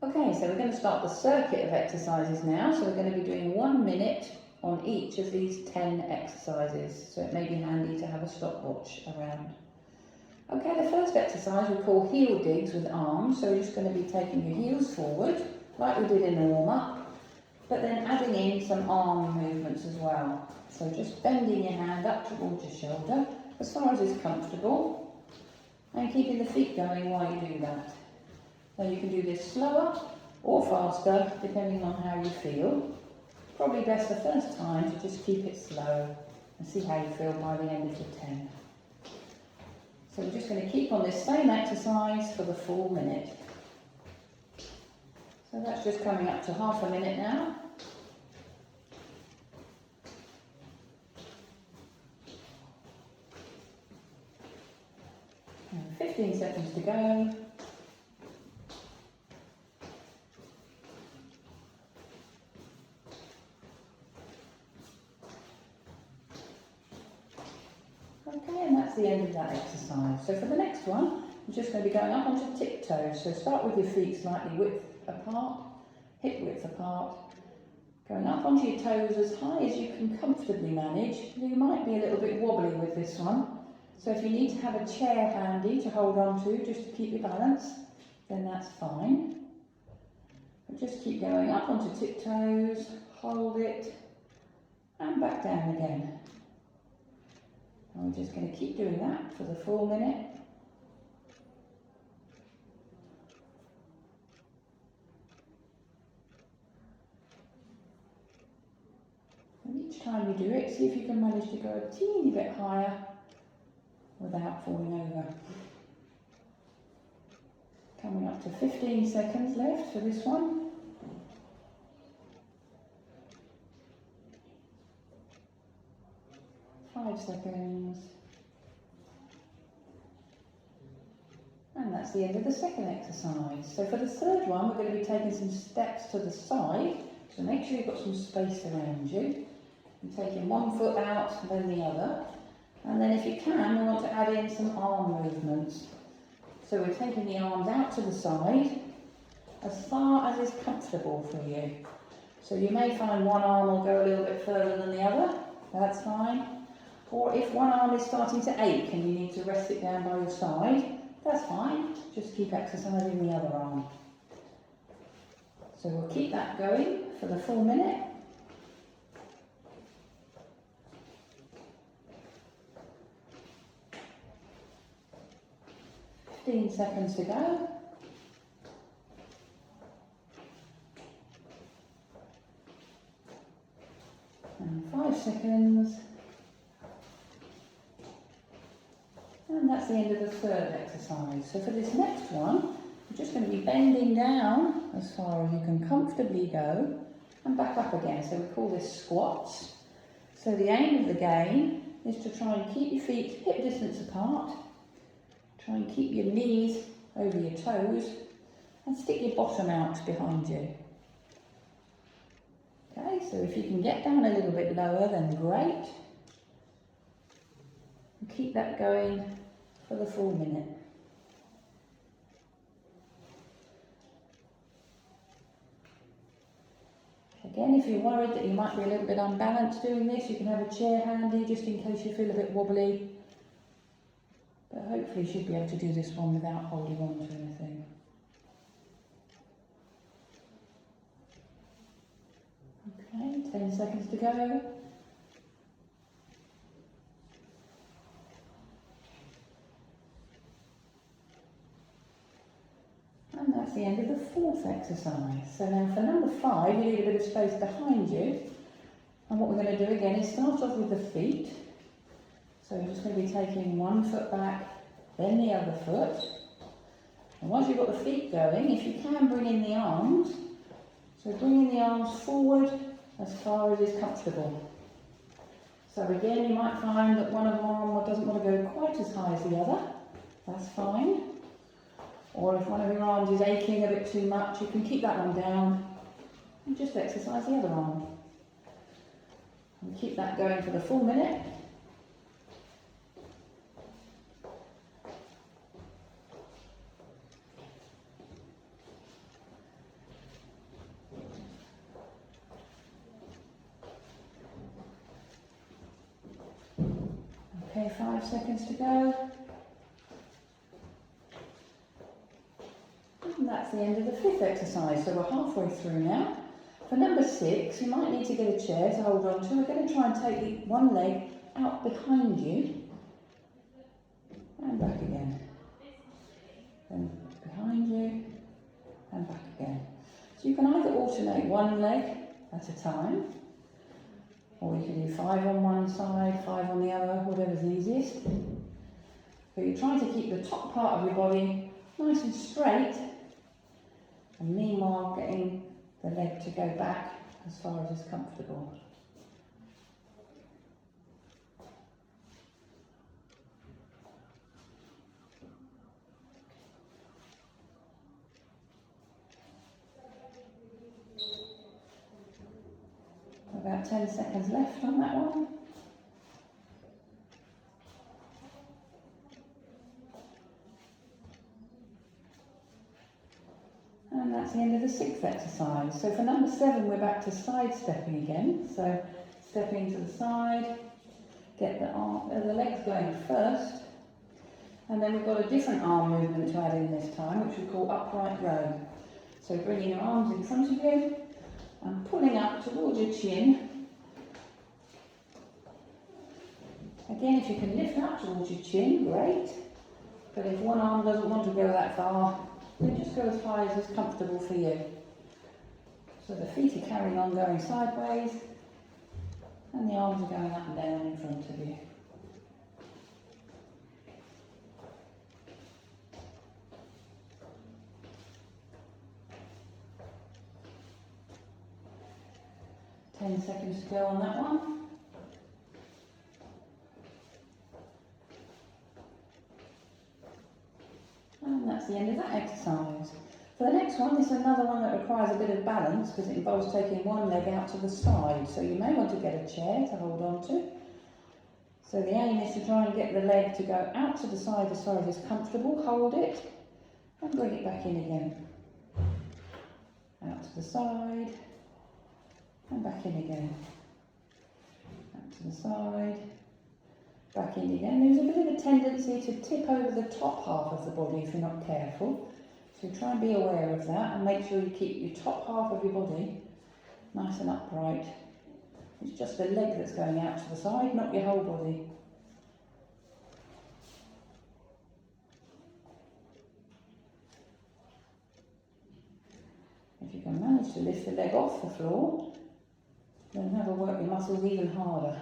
Okay, so we're going to start the circuit of exercises now. So we're going to be doing 1 minute on each of these 10 exercises. So it may be handy to have a stopwatch around. Okay, the first exercise we call heel digs with arms. So we're just going to be taking your heels forward, like we did in the warm-up, but then adding in some arm movements as well. So just bending your hand up towards your shoulder, as far as is comfortable, and keeping the feet going while you do that. So you can do this slower or faster, depending on how you feel. Probably best the first time to just keep it slow and see how you feel by the end of the 10. So we're just going to keep on this same exercise for the full minute. So that's just coming up to half a minute now. And 15 seconds to go. Okay, and that's the end of that exercise. So for the next one, we're just going to be going up onto tiptoes. So start with your feet slightly width apart, hip width apart, going up onto your toes as high as you can comfortably manage. You might be a little bit wobbly with this one. So if you need to have a chair handy to hold on to, just to keep your balance, then that's fine. But just keep going up onto tiptoes, hold it, and back down again. And we're just going to keep doing that for the full minute. And each time you do it, see if you can manage to go a teeny bit higher without falling over. Coming up to 15 seconds left for this one. Five seconds. And that's the end of the second exercise. So for the third one, we're going to be taking some steps to the side. So make sure you've got some space around you. And taking one foot out, then the other. And then if you can, we want to add in some arm movements. So we're taking the arms out to the side, as far as is comfortable for you. So you may find one arm will go a little bit further than the other. That's fine. Or if one arm is starting to ache and you need to rest it down by your side, that's fine. Just keep exercising the other arm. So we'll keep that going for the full minute. Fifteen seconds to go. And 5 seconds. And that's the end of the third exercise. So for this next one, we're just going to be bending down as far as you can comfortably go and back up again. So we call this squats. So the aim of the game is to try and keep your feet hip distance apart. Try and keep your knees over your toes and stick your bottom out behind you. Okay, so if you can get down a little bit lower, then great. And keep that going for the full minute. Again, if you're worried that you might be a little bit unbalanced doing this, you can have a chair handy just in case you feel a bit wobbly. But hopefully you should be able to do this one without holding on to anything. Okay, 10 seconds to go. And that's the end of the fourth exercise. So now for number 5, you need a bit of space behind you. And what we're going to do again is start off with the feet. So we're just going to be taking one foot back, then the other foot. And once you've got the feet going, if you can bring in the arms. So bringing the arms forward as far as is comfortable. So again, you might find that one arm doesn't want to go quite as high as the other. That's fine. Or if one of your arms is aching a bit too much, you can keep that one down and just exercise the other arm. And keep that going for the full minute. Okay, 5 seconds to go. And that's the end of the 5th exercise, so we're halfway through now. For number 6, you might need to get a chair to hold on to. We're going to try and take one leg out behind you and back again. Then behind you and back again. So you can either alternate one leg at a time, or you can do 5 on one side, 5 on the other, whatever's easiest. But you're trying to keep the top part of your body nice and straight, and meanwhile getting the leg to go back as far as is comfortable. About 10 seconds left on that one. And that's the end of the 6th exercise. So for number 7, we're back to side stepping again. So stepping to the side, get the legs going first, and then we've got a different arm movement to add in this time, which we call upright row. So bringing your arms in front of you and pulling up towards your chin. Again, if you can lift up towards your chin, great. But if one arm doesn't want to go that far, then just go as high as is comfortable for you. So the feet are carrying on going sideways, and the arms are going up and down in front of you. Ten seconds to go on that one. And that's the end of that exercise. For the next one, this is another one that requires a bit of balance because it involves taking one leg out to the side. So you may want to get a chair to hold on to. So the aim is to try and get the leg to go out to the side as far as is comfortable, hold it, and bring it back in again. Out to the side, and back in again. Out to the side, back in again. There's a bit of a tendency to tip over the top half of the body if you're not careful. So try and be aware of that and make sure you keep your top half of your body nice and upright. It's just the leg that's going out to the side, not your whole body. If you can manage to lift the leg off the floor, then that'll work your muscles even harder.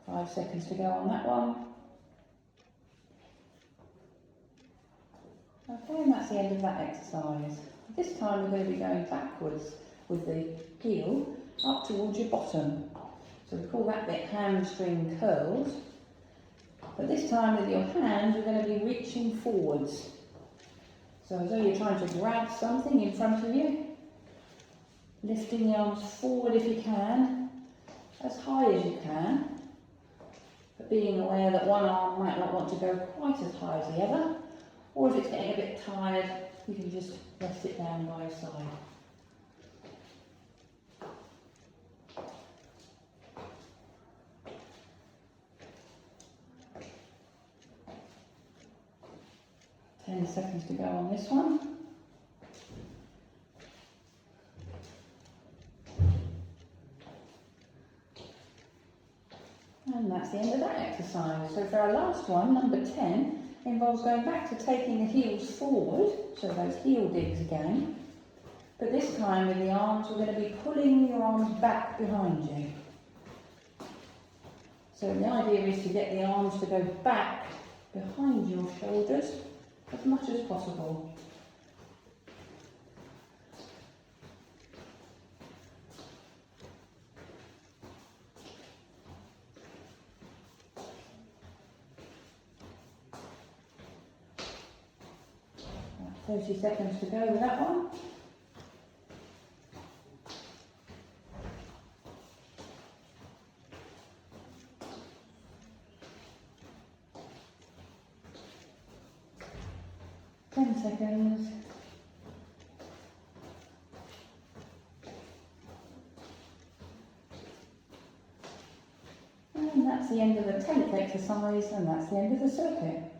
Five seconds to go on that one. Okay, and that's the end of that exercise. This time we're going to be going backwards with the heel up towards your bottom. So we call that bit hamstring curls. But this time with your hand you're going to be reaching forwards. So as though you're trying to grab something in front of you. Lifting the arms forward if you can, as high as you can. But being aware that one arm might not want to go quite as high as the other, or if it's getting a bit tired, you can just rest it down by your side. 10 seconds to go on this one. And that's the end of that exercise. So for our last one, number 10, involves going back to taking the heels forward, so those heel digs again. But this time with the arms, we're going to be pulling your arms back behind you. So the idea is to get the arms to go back behind your shoulders as much as possible. About 30 seconds to go with that one. Seconds. And that's the end of the 10th exercise, and that's the end of the circuit.